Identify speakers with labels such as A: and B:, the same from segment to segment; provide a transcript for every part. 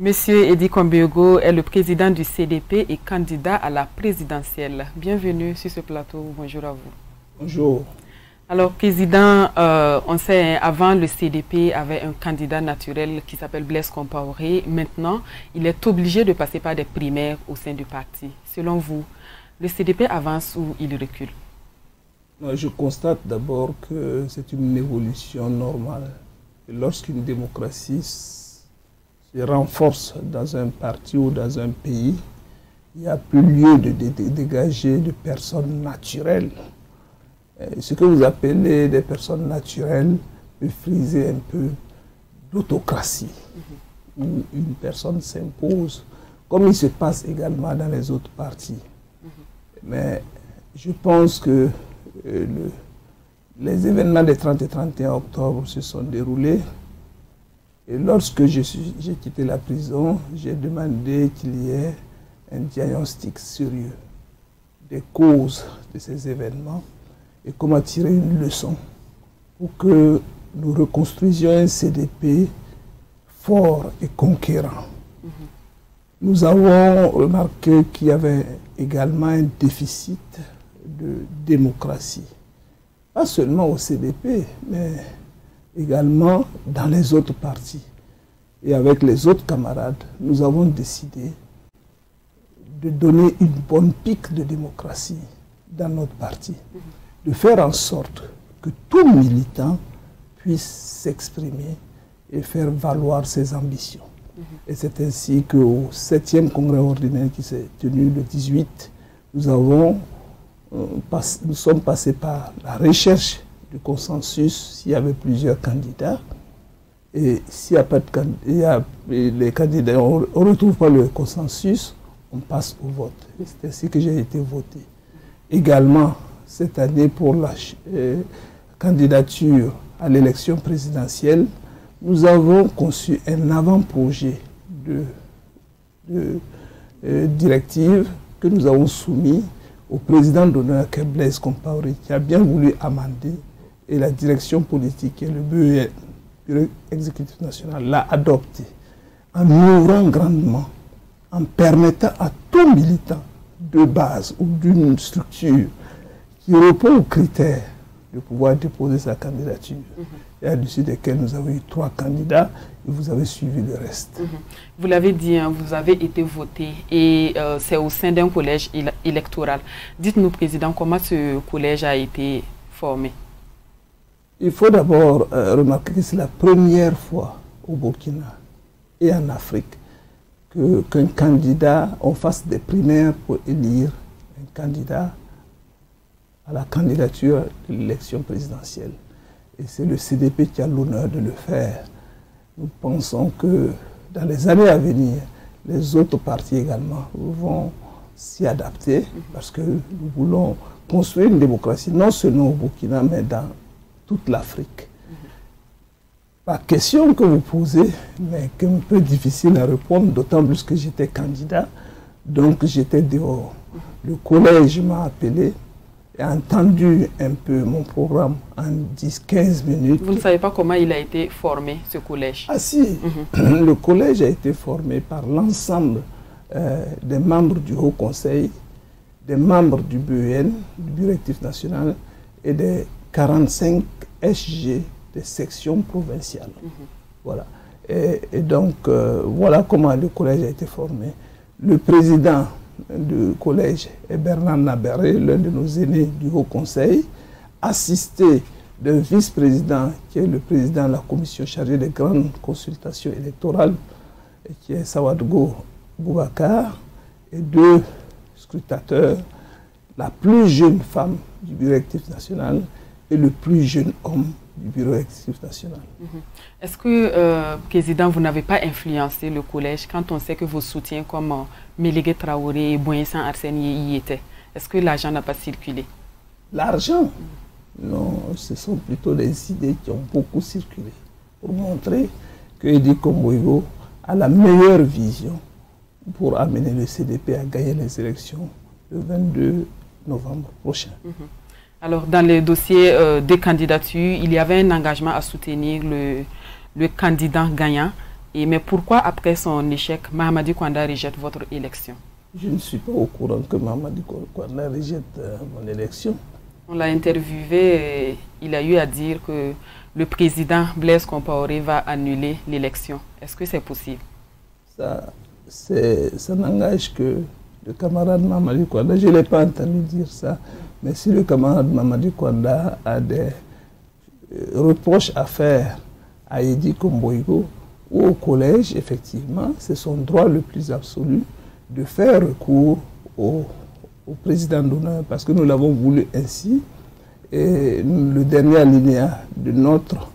A: Monsieur Eddy Kombego est le président du CDP et candidat à la présidentielle. Bienvenue sur ce plateau. Bonjour à vous.
B: Bonjour.
A: Alors, président, on sait, avant le CDP avait un candidat naturel qui s'appelle Blaise Compaoré. Maintenant, il est obligé de passer par des primaires au sein du parti. Selon vous, le CDP avance ou il recule?
B: Je constate d'abord que c'est une évolution normale. Lorsqu'une démocratie se renforce dans un parti ou dans un pays, il n'y a plus lieu de dégager de personnes naturelles. Ce que vous appelez des personnes naturelles peut friser un peu l'autocratie, où une personne s'impose, comme il se passe également dans les autres partis. Mais je pense que les événements des 30 et 31 octobre se sont déroulés. Et lorsque j'ai quitté la prison, j'ai demandé qu'il y ait un diagnostic sérieux des causes de ces événements et comment tirer une leçon pour que nous reconstruisions un CDP fort et conquérant. Nous avons remarqué qu'il y avait également un déficit de démocratie. Pas seulement au CDP, mais également dans les autres partis. Et avec les autres camarades, nous avons décidé de donner une bonne pique de démocratie dans notre parti. De faire en sorte que tout militant puisse s'exprimer et faire valoir ses ambitions. Et c'est ainsi qu'au 7e congrès ordinaire qui s'est tenu le 18, nous sommes passés par la recherche du consensus s'il y avait plusieurs candidats. Et s'il n'y a pas de candidats, les candidats, on ne retrouve pas le consensus, on passe au vote. C'est ainsi que j'ai été voté. Également, cette année, pour la candidature à l'élection présidentielle, nous avons conçu un avant-projet de directive que nous avons soumis au président d'honneur Blaise Compaoré, qui a bien voulu amender, et la direction politique et le bureau exécutif national l'a adopté, en ouvrant grandement, en permettant à tout militant de base ou d'une structure qui répond aux critères de pouvoir déposer sa candidature. Et à l'issue desquels nous avons eu 3 candidats et vous avez suivi le reste.
A: Vous l'avez dit, hein, vous avez été voté et c'est au sein d'un collège électoral. Dites-nous, Président, comment ce collège a été formé?
B: Il faut d'abord remarquer que c'est la première fois au Burkina et en Afrique qu'un candidat, on fasse des primaires pour élire un candidat à la candidature de l'élection présidentielle. Et c'est le CDP qui a l'honneur de le faire. Nous pensons que dans les années à venir, les autres partis également vont s'y adapter parce que nous voulons construire une démocratie non seulement au Burkina, mais dans toute l'Afrique. La question que vous posez, mais qui est un peu difficile à répondre, d'autant plus que j'étais candidat, donc j'étais dehors. Le collège m'a appelé et a entendu un peu mon programme en 10-15 minutes.
A: Vous ne savez pas comment il a été formé, ce collège?
B: Ah si, le collège a été formé par l'ensemble des membres du Haut Conseil, des membres du BEN, du Bureau exécutif national, et des 45 SG des sections provinciales. Voilà. Et donc, voilà comment le collège a été formé. Le président du collège est Bernard Naberé, l'un de nos aînés du Haut Conseil, assisté d'un vice-président qui est le président de la commission chargée des grandes consultations électorales, qui est Sawadgo Boubacar, et 2 scrutateurs, la plus jeune femme du Bureau exécutif national et le plus jeune homme du Bureau exécutif national.
A: Est-ce que, Président, vous n'avez pas influencé le collège quand on sait que vos soutiens comme Mélégué Traoré et Boyensan Arsène y étaient? Est-ce que l'argent n'a pas circulé?
B: L'argent? Non, ce sont plutôt des idées qui ont beaucoup circulé pour montrer que Eddy Kombego a la meilleure vision pour amener le CDP à gagner les élections le 22 novembre prochain.
A: Alors, dans les dossiers des candidatures, il y avait un engagement à soutenir le candidat gagnant. Mais pourquoi, après son échec, Mamadi Kwanda rejette votre élection?
B: Je ne suis pas au courant que Mamadi Kwanda rejette mon élection.
A: On l'a interviewé et il a eu à dire que le président Blaise Compaoré va annuler l'élection. Est-ce que c'est possible?
B: Ça n'engage que le camarade Mamadi Kwanda. Je ne l'ai pas entendu dire ça. Mais si le camarade Mamadi Kwanda a des reproches à faire à Edi Komboigo ou au collège, effectivement, c'est son droit le plus absolu de faire recours au président d'honneur, parce que nous l'avons voulu ainsi. Et le dernier alinéa de notre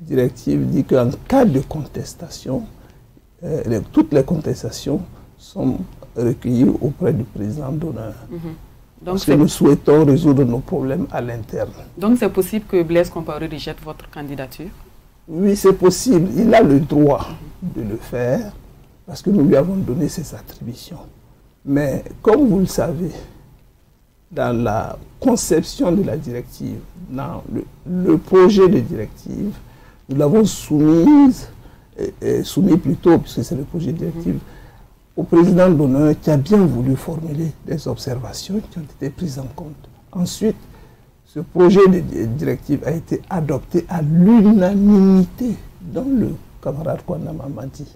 B: directive dit qu'en cas de contestation, toutes les contestations sont recueillies auprès du président d'honneur. Parce que nous souhaitons résoudre nos problèmes à l'interne.
A: Donc c'est possible que Blaise Compaoré rejette votre candidature?
B: Oui, c'est possible. Il a le droit de le faire parce que nous lui avons donné ses attributions. Mais comme vous le savez, dans la conception de la directive, dans le projet de directive, nous l'avons soumis plutôt, puisque c'est le projet de directive, au président d'honneur qui a bien voulu formuler des observations qui ont été prises en compte. Ensuite, ce projet de directive a été adopté à l'unanimité dans le camarade Kwanda Mamadi,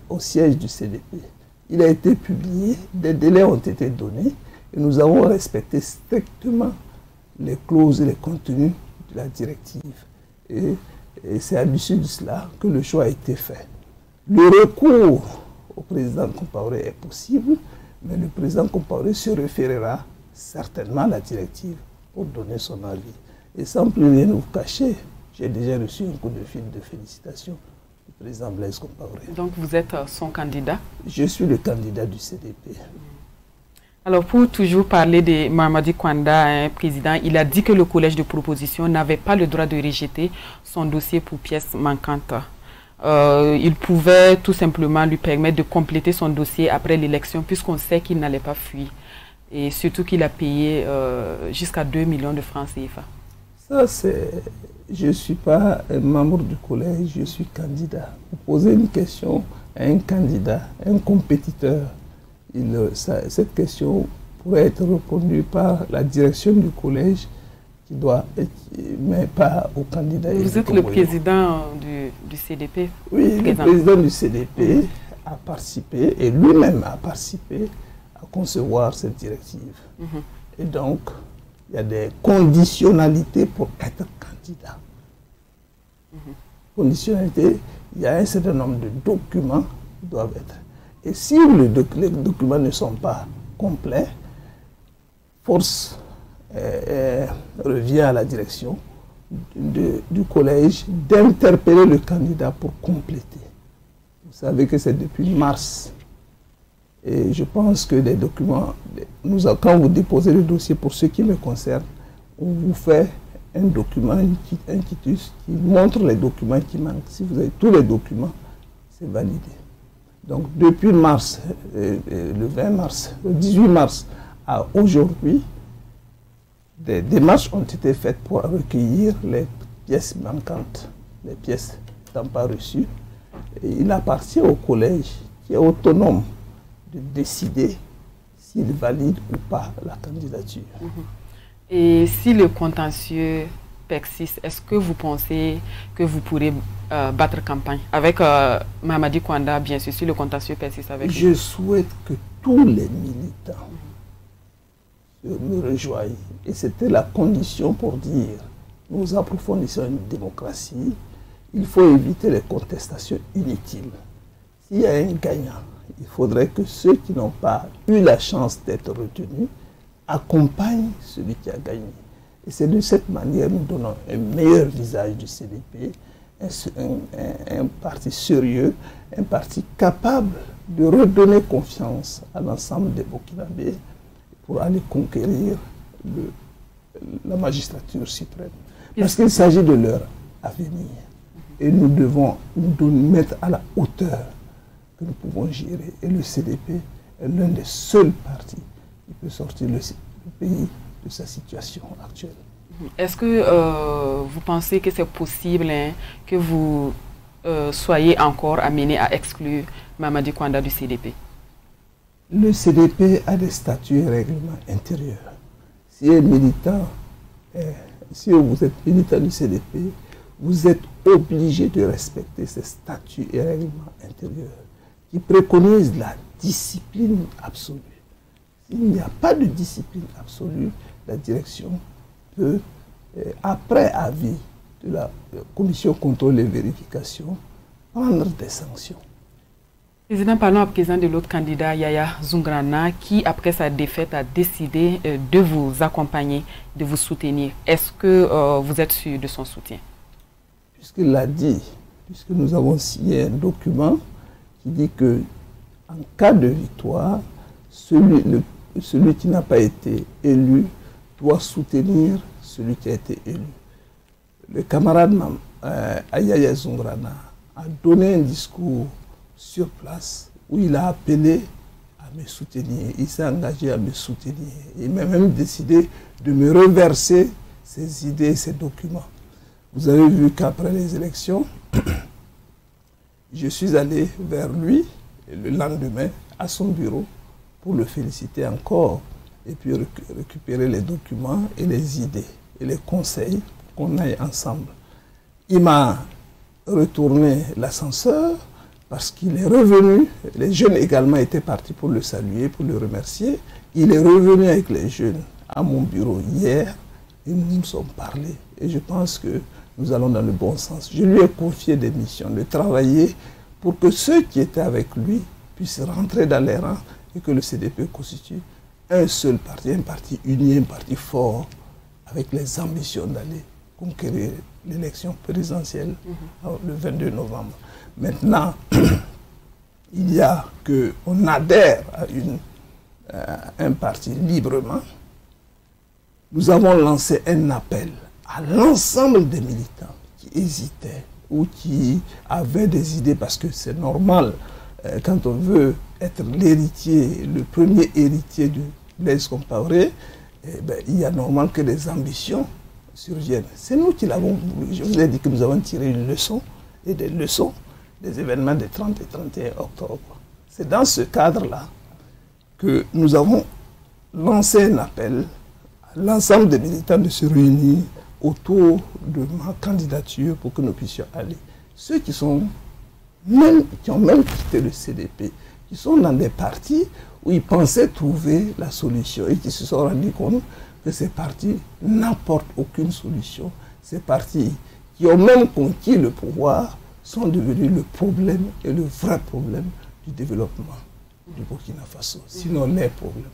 B: au siège du CDP. Il a été publié, des délais ont été donnés et nous avons respecté strictement les clauses et les contenus de la directive. Et c'est à l'issue de cela que le choix a été fait. Le recours au président Compaoré est possible, mais le président Compaoré se référera certainement à la directive pour donner son avis. Et sans plus rien vous cacher, j'ai déjà reçu un coup de fil de félicitations du président Blaise Compaoré.
A: Donc vous êtes son candidat?
B: Je suis le candidat du CDP.
A: Alors pour toujours parler de Mamadi Kwanda, président, il a dit que le collège de proposition n'avait pas le droit de rejeter son dossier pour pièces manquantes. Il pouvait tout simplement lui permettre de compléter son dossier après l'élection, puisqu'on sait qu'il n'allait pas fuir. Et surtout qu'il a payé jusqu'à 2 millions de francs CFA. Ça, c'est...
B: Je ne suis pas un membre du collège, je suis candidat. Vous posez une question à un candidat, un compétiteur. Cette question pourrait être répondue par la direction du collège, qui doit être, mais pas au candidat.
A: Vous êtes le président du CDP?
B: Oui, le président du CDP a participé, et lui-même a participé à concevoir cette directive. Et donc, il y a des conditionnalités pour être candidat. Conditionnalité, il y a un certain nombre de documents qui doivent être. Et si les documents ne sont pas complets, force revient à la direction du collège d'interpeller le candidat pour compléter. Vous savez que c'est depuis mars. Et je pense que les documents, quand vous déposez le dossier, pour ce qui me concerne, on vous fait un document, un quitus qui montre les documents qui manquent. Si vous avez tous les documents, c'est validé. Donc depuis mars, le 20 mars, le 18 mars à aujourd'hui, des démarches ont été faites pour recueillir les pièces manquantes, les pièces n'étant pas reçues. Et il appartient au collège, qui est autonome, de décider s'il valide ou pas la candidature.
A: Et si le contentieux persiste, est-ce que vous pensez que vous pourrez battre campagne avec Mamadi Kwanda, bien sûr, si le contentieux persiste avec
B: Je souhaite que tous les militants me rejoignent. Et c'était la condition pour dire, nous approfondissons une démocratie, il faut éviter les contestations inutiles. S'il y a un gagnant, il faudrait que ceux qui n'ont pas eu la chance d'être retenus accompagnent celui qui a gagné. Et c'est de cette manière que nous donnons un meilleur visage du CDP, un parti sérieux, un parti capable de redonner confiance à l'ensemble des Burkinabés pour aller conquérir la magistrature suprême. Parce qu'il s'agit de leur avenir. Et nous devons nous mettre à la hauteur que nous pouvons gérer. Et le CDP est l'un des seuls partis qui peut sortir le pays de sa situation actuelle.
A: Est-ce que vous pensez que c'est possible que vous soyez encore amené à exclure Mamadi Kwanda du CDP?
B: Le CDP a des statuts et règlements intérieurs. Si vous êtes militant du CDP, vous êtes obligé de respecter ces statuts et règlements intérieurs qui préconisent la discipline absolue. S'il n'y a pas de discipline absolue, la direction peut, après avis de la commission contrôle et vérification, prendre des sanctions.
A: Président, parlons à présent de l'autre candidat, Yaya Zoungrana, qui, après sa défaite, a décidé de vous accompagner, de vous soutenir. Est-ce que vous êtes sûr de son soutien?
B: Puisqu'il l'a dit, puisque nous avons signé un document qui dit que, en cas de victoire, celui qui n'a pas été élu doit soutenir celui qui a été élu. Le camarade Yaya Zoungrana a donné un discours sur place où il a appelé à me soutenir. Il s'est engagé à me soutenir. Il m'a même décidé de me reverser ses idées, ses documents. Vous avez vu qu'après les élections, je suis allé vers lui et le lendemain à son bureau pour le féliciter encore et puis récupérer les documents et les idées et les conseils qu'on aille ensemble. Il m'a retourné l'ascenseur parce qu'il est revenu. Les jeunes également étaient partis pour le saluer, pour le remercier. Il est revenu avec les jeunes à mon bureau hier et nous nous sommes parlé. Et je pense que nous allons dans le bon sens. Je lui ai confié des missions de travailler pour que ceux qui étaient avec lui puissent rentrer dans les rangs et que le CDP constitue un seul parti, un parti uni, un parti fort, avec les ambitions d'aller conquérir l'élection présidentielle le 22 novembre. Maintenant, il y a qu'on adhère à un parti librement. Nous avons lancé un appel à l'ensemble des militants qui hésitaient ou qui avaient des idées, parce que c'est normal, quand on veut être l'héritier, le premier héritier de Blaise Compaoré, il y a normal que des ambitions surviennent. C'est nous qui l'avons voulu. Je vous ai dit que nous avons tiré une leçon et des leçons des événements des 30 et 31 octobre. C'est dans ce cadre-là que nous avons lancé un appel à l'ensemble des militants de se réunir autour de ma candidature pour que nous puissions aller. Ceux qui ont même quitté le CDP, qui sont dans des partis où ils pensaient trouver la solution et qui se sont rendus compte que ces partis n'apportent aucune solution. Ces partis qui ont même conquis le pouvoir sont devenus le problème et le vrai problème du développement du Burkina Faso, sinon les problèmes.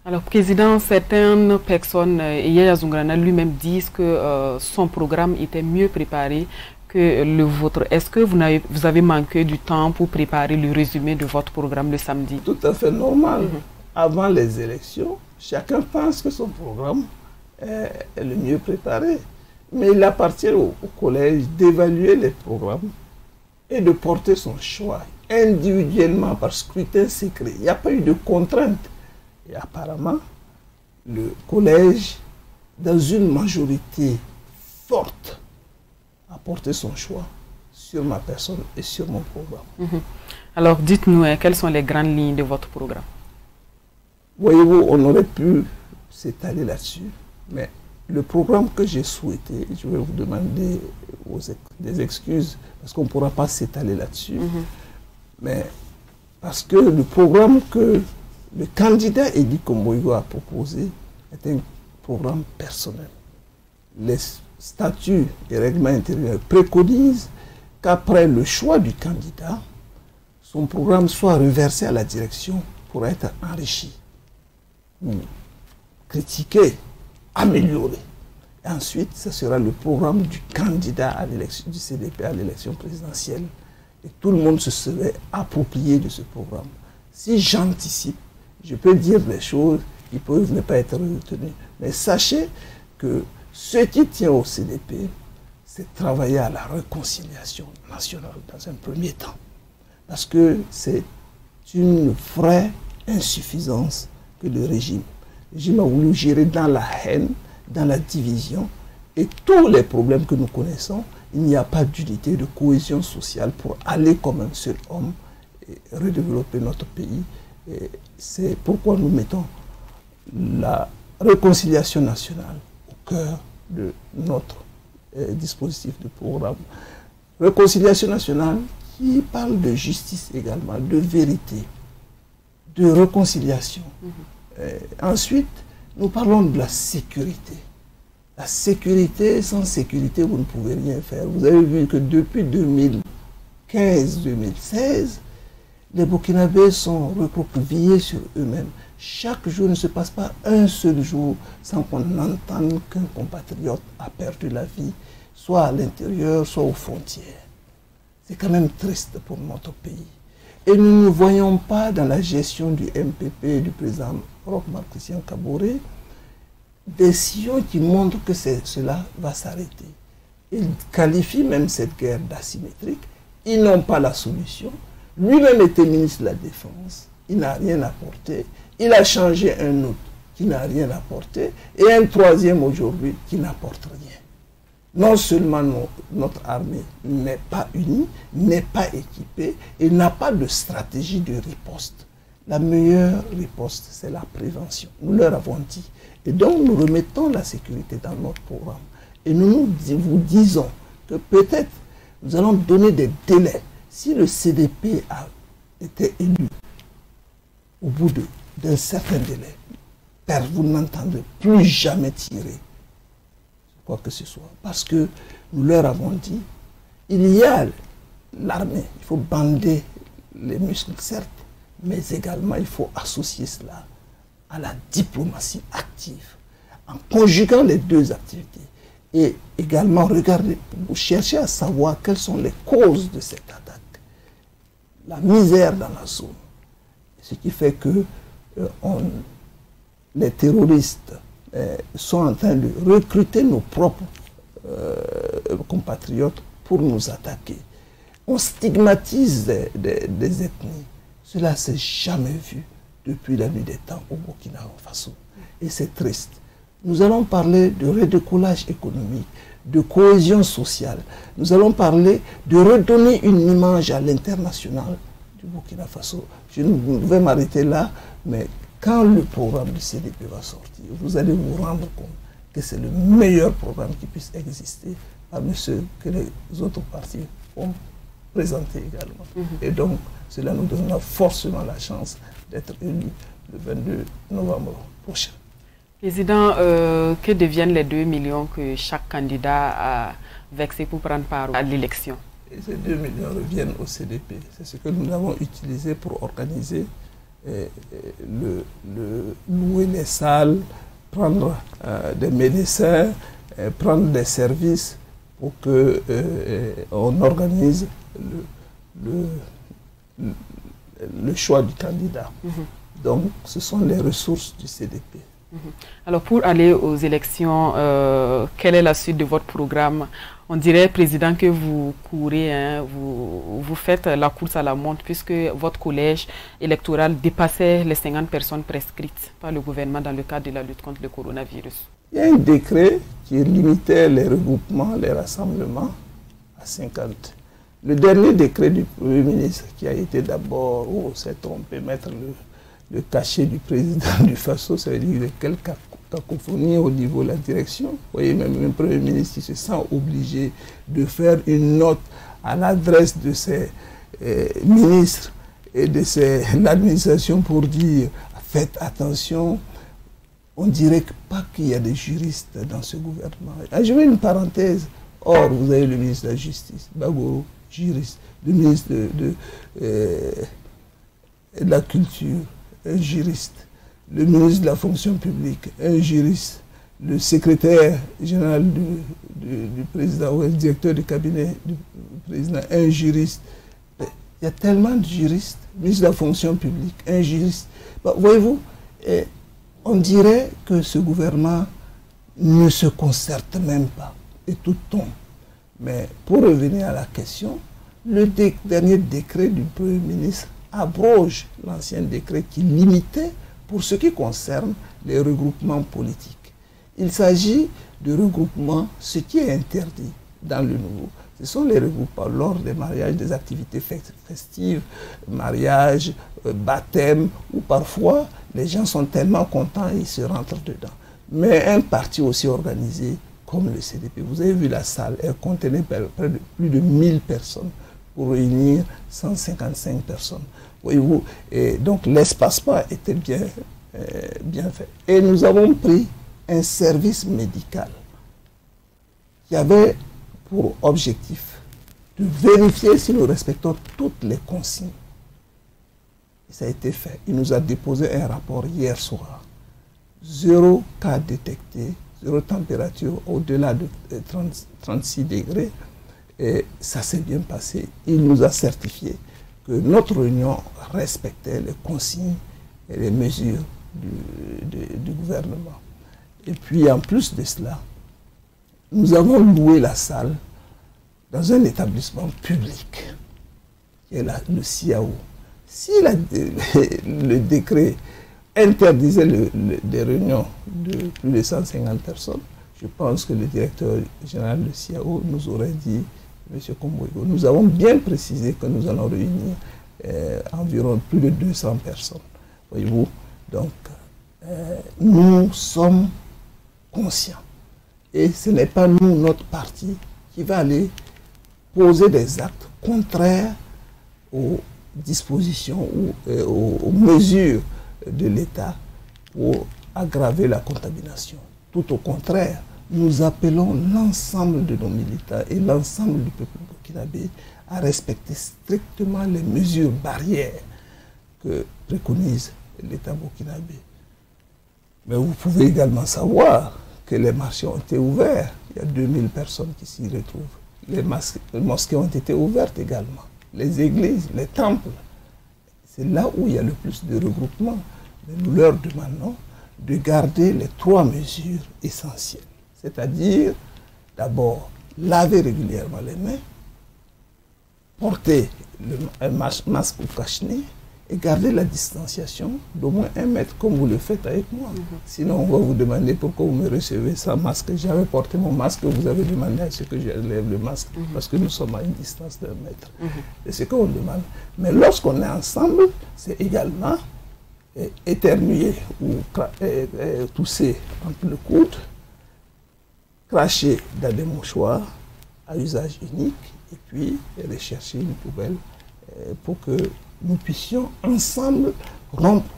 A: Alors, Président, certaines personnes, et Yaya Zoungrana lui-même, disent que son programme était mieux préparé que le vôtre. Est-ce que vous avez manqué du temps pour préparer le résumé de votre programme le samedi?
B: Tout à fait normal. Avant les élections, chacun pense que son programme est le mieux préparé. Mais il appartient au collège d'évaluer les programmes et de porter son choix individuellement par scrutin secret. Il n'y a pas eu de contrainte. Et apparemment, le collège, dans une majorité forte, a porté son choix sur ma personne et sur mon programme.
A: Alors, dites-nous, quelles sont les grandes lignes de votre programme?
B: Voyez-vous, on aurait pu s'étaler là-dessus, mais le programme que j'ai souhaité, je vais vous demander des excuses, parce qu'on ne pourra pas s'étaler là-dessus, mais parce que le programme que le candidat Edi Komboigo a proposé est un programme personnel. Les statuts et règlements intérieurs préconisent qu'après le choix du candidat, son programme soit reversé à la direction pour être enrichi, ou critiqué, amélioré. Et ensuite, ce sera le programme du candidat à l'élection du CDP à l'élection présidentielle. Et tout le monde se serait approprié de ce programme. Si j'anticipe, je peux dire des choses qui peuvent ne pas être retenues. Mais sachez que ce qui tient au CDP, c'est travailler à la réconciliation nationale dans un premier temps. Parce que c'est une vraie insuffisance que le régime a voulu gérer dans la haine, dans la division. Et tous les problèmes que nous connaissons, il n'y a pas d'unité, de cohésion sociale pour aller comme un seul homme et redévelopper notre pays. C'est pourquoi nous mettons la réconciliation nationale au cœur de notre dispositif de programme. Réconciliation nationale qui parle de justice également, de vérité, de réconciliation. Ensuite, nous parlons de la sécurité. La sécurité, sans sécurité, vous ne pouvez rien faire. Vous avez vu que depuis 2015-2016, les Burkinabés sont recroquevillés sur eux-mêmes. Chaque jour ne se passe pas un seul jour sans qu'on entende qu'un compatriote a perdu la vie, soit à l'intérieur, soit aux frontières. C'est quand même triste pour notre pays. Et nous ne voyons pas dans la gestion du MPP, du président Roch-Marc Christian Kaboré, des sillons qui montrent que cela va s'arrêter. Ils qualifient même cette guerre d'asymétrique. Ils n'ont pas la solution. Lui-même était ministre de la Défense. Il n'a rien apporté. Il a changé un autre qui n'a rien apporté. Et un troisième aujourd'hui qui n'apporte rien. Non seulement notre armée n'est pas unie, n'est pas équipée et n'a pas de stratégie de riposte. La meilleure riposte, c'est la prévention. Nous leur avons dit. Et donc, nous remettons la sécurité dans notre programme. Et nous vous disons que peut-être nous allons donner des délais. Si le CDP a été élu au bout d'un certain délai, vous n'entendrez plus jamais tirer quoi que ce soit. Parce que nous leur avons dit, il y a l'armée, il faut bander les muscles, certes, mais également il faut associer cela à la diplomatie active, en conjuguant les deux activités. Et également, regardez, vous cherchez à savoir quelles sont les causes de cette attaque. La misère dans la zone. Ce qui fait que les terroristes sont en train de recruter nos propres compatriotes pour nous attaquer. On stigmatise des ethnies. Cela ne s'est jamais vu depuis la nuit des temps au Burkina Faso. Et c'est triste. Nous allons parler de redécollage économique, de cohésion sociale. Nous allons parler de redonner une image à l'international du Burkina Faso. Je ne vais m'arrêter là, mais quand le programme du CDP va sortir, vous allez vous rendre compte que c'est le meilleur programme qui puisse exister parmi ceux que les autres partis ont présenté également. Et donc, cela nous donnera forcément la chance d'être élus le 22 novembre prochain.
A: Président, que deviennent les 2 millions que chaque candidat a versés pour prendre part à l'élection?
B: Ces 2 millions reviennent au CDP. C'est ce que nous avons utilisé pour organiser, louer les salles, prendre des médecins, prendre des services pour qu'on organise le choix du candidat. Donc, ce sont les ressources du CDP.
A: Alors, pour aller aux élections, quelle est la suite de votre programme? On dirait, Président, que vous courez, hein, vous faites la course à la montre, puisque votre collège électoral dépassait les 50 personnes prescrites par le gouvernement dans le cadre de la lutte contre le coronavirus. Il
B: y a un décret qui limitait les regroupements, les rassemblements à 50. Le dernier décret du Premier ministre, qui a été d'abord, s'est trompé, mettre le cachet du président du Faso, ça veut dire quelle cacophonie au niveau de la direction. Vous voyez, même un Premier ministre qui se sent obligé de faire une note à l'adresse de ses ministres et de l'administration pour dire faites attention. On dirait pas qu'il y a des juristes dans ce gouvernement. Je mets une parenthèse. Or, vous avez le ministre de la Justice, Bagoro, juriste, le ministre de la Culture, un juriste, le ministre de la Fonction publique, un juriste, le secrétaire général du président ou le directeur du cabinet du président, un juriste. Il y a tellement de juristes, le ministre de la Fonction publique, un juriste. Bon, voyez-vous, on dirait que ce gouvernement ne se concerte même pas et tout tombe. Mais pour revenir à la question, le dernier décret du Premier ministre abroge l'ancien décret qui limitait pour ce qui concerne les regroupements politiques. Il s'agit de regroupements, ce qui est interdit dans le nouveau, Ce sont les regroupements lors des mariages, des activités festives, mariage, baptême, où parfois les gens sont tellement contents et ils se rentrent dedans. Mais un parti aussi organisé comme le CDP, vous avez vu la salle, elle contenait près de plus de 1000 personnes pour réunir 155 personnes. Voyez-vous, et donc l'espacement était bien fait. Et nous avons pris un service médical qui avait pour objectif de vérifier si nous respectons toutes les consignes. Et ça a été fait. Il nous a déposé un rapport hier soir. 0 cas détecté, 0 température au-delà de 36 degrés. Et ça s'est bien passé. Il nous a certifié que notre réunion respectait les consignes et les mesures du gouvernement. Et puis en plus de cela, nous avons loué la salle dans un établissement public, qui est le CIAO. Si le décret interdisait des réunions de plus de 150 personnes, je pense que le directeur général du CIAO nous aurait dit, M. Komboigo, nous avons bien précisé que nous allons réunir environ plus de 200 personnes. Voyez-vous, donc nous sommes conscients. Et ce n'est pas nous, notre parti, qui va aller poser des actes contraires aux dispositions ou aux mesures de l'État pour aggraver la contamination. Tout au contraire, nous appelons l'ensemble de nos militants et l'ensemble du peuple burkinabé à respecter strictement les mesures barrières que préconise l'État burkinabé. Mais vous pouvez également savoir que les marchés ont été ouverts. Il y a 2000 personnes qui s'y retrouvent. Les mosquées ont été ouvertes également. Les églises, les temples. C'est là où il y a le plus de regroupements. Mais nous leur demandons de garder les 3 mesures essentielles. C'est-à-dire, d'abord, laver régulièrement les mains, porter un masque ou cache-nez et garder la distanciation d'au moins 1 mètre comme vous le faites avec moi. Sinon, on va vous demander pourquoi vous me recevez sans masque. J'avais porté mon masque, vous avez demandé à ce que je lève le masque parce que nous sommes à une distance d'1 mètre. C'est ce qu'on demande. Mais lorsqu'on est ensemble, c'est également éternuer ou tousser entre le coude, cracher dans des mouchoirs à usage unique et puis rechercher une poubelle pour que nous puissions ensemble rompre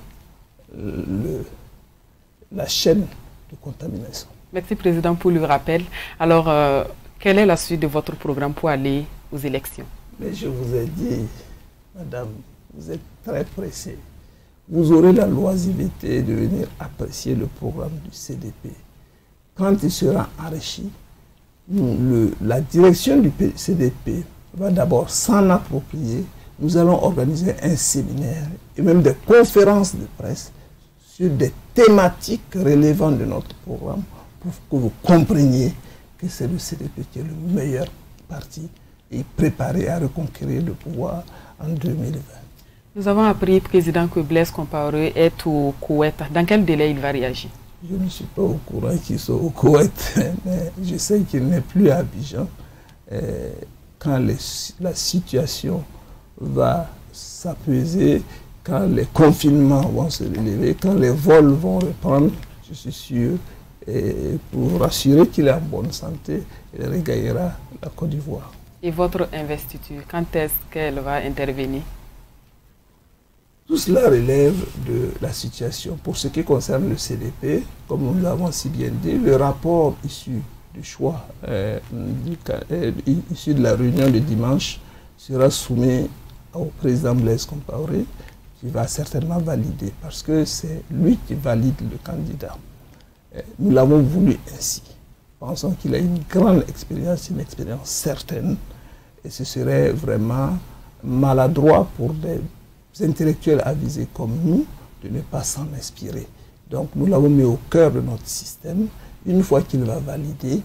B: la chaîne de contamination.
A: Merci, Président, pour le rappel. Alors, quelle est la suite de votre programme pour aller aux élections?
B: Mais je vous ai dit, Madame, vous êtes très pressée. Vous aurez la loisiveté de venir apprécier le programme du CDP. Quand il sera enrichi, la direction du CDP va d'abord s'en approprier. Nous allons organiser un séminaire et même des conférences de presse sur des thématiques relevant de notre programme pour que vous compreniez que c'est le CDP qui est le meilleur parti et préparé à reconquérir le pouvoir en 2020.
A: Nous avons appris, Président, que Blaise Compaoré est au Koweït. Dans quel délai il va réagir?
B: Je ne suis pas au courant qu'il soit au Koweït, mais je sais qu'il n'est plus à Abidjan. Quand la situation va s'apaiser, quand les confinements vont se relever, quand les vols vont reprendre, je suis sûr, et pour rassurer qu'il est en bonne santé, il regagnera la Côte d'Ivoire.
A: Et votre investiture, quand est-ce qu'elle va intervenir?
B: Tout cela relève de la situation. Pour ce qui concerne le CDP, comme nous l'avons si bien dit, le rapport issu du choix, issu de la réunion de dimanche, sera soumis au président Blaise Compaoré, qui va certainement valider, parce que c'est lui qui valide le candidat. Nous l'avons voulu ainsi. Pensons qu'il a une grande expérience, une expérience certaine, et ce serait vraiment maladroit pour des intellectuels avisés comme nous de ne pas s'en inspirer. Donc nous l'avons mis au cœur de notre système. Une fois qu'il va valider,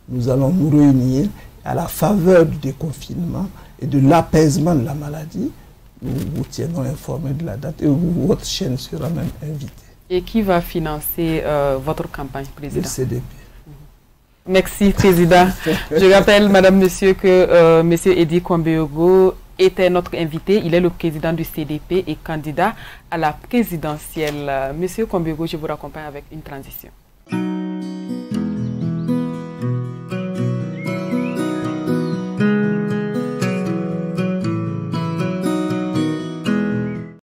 B: nous allons nous réunir à la faveur du déconfinement et de l'apaisement de la maladie. Nous vous tiendrons informés de la date et votre chaîne sera même invitée.
A: Et qui va financer votre campagne, Président?
B: Le CDP.
A: Merci, Président. Je rappelle, Madame, Monsieur, que Monsieur Eddy Kwambeogo était notre invité. Il est le président du CDP et candidat à la présidentielle. Monsieur Kwambeogo, je vous raccompagne avec une transition.